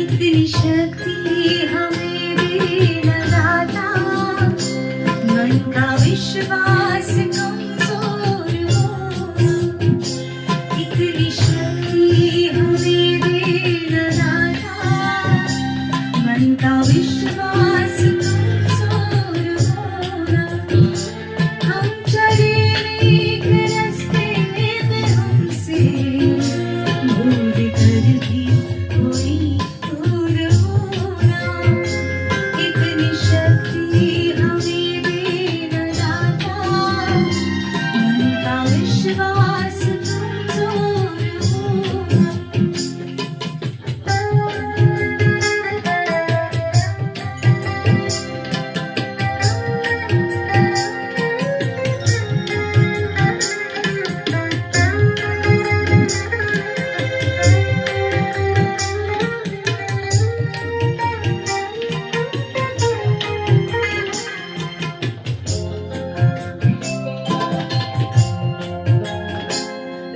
इतनी शक्ति हमें देना दाता, मन का विश्वास कमजोर होना। इतनी शक्ति हमें देना दाता, मन का विश्वास कमजोर होना। हम चले नेक रास्ते में हमसे भूल कर भी कोई दूर होना। इतनी शक्ति हमें देना दाता, मन का विश्वास कमजोर होना।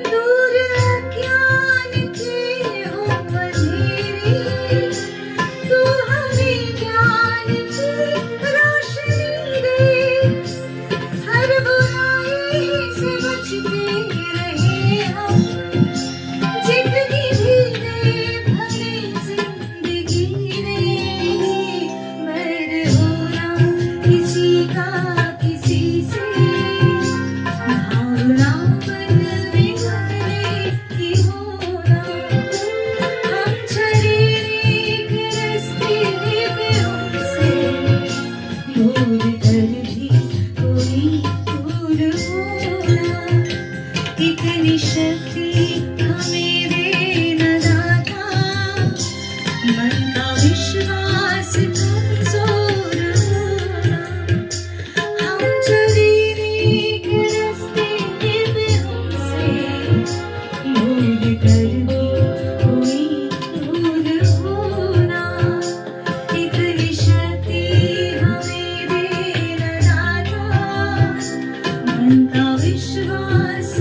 दूर अज्ञान के हो अंधेरे, तू हमें ज्ञान की रोशनी दे। हर बुराई से बचते रहे हम, जितनी भी दे भले जिंदगी दे। बैर होना किसी का किसी से, भावना मन में घुटने की होना। हम चले नेक रास्ते में हमसे भूल कर भी कोई दूर होना। इतनी शक्ति हमें देना दाता, मन का विश्वास कमजोर होना। हम चले नेक रास्ते में हमसे भूल कर भी कोई दूर होना। इतनी शक्ति हमें देना दाता, मन का विश्वास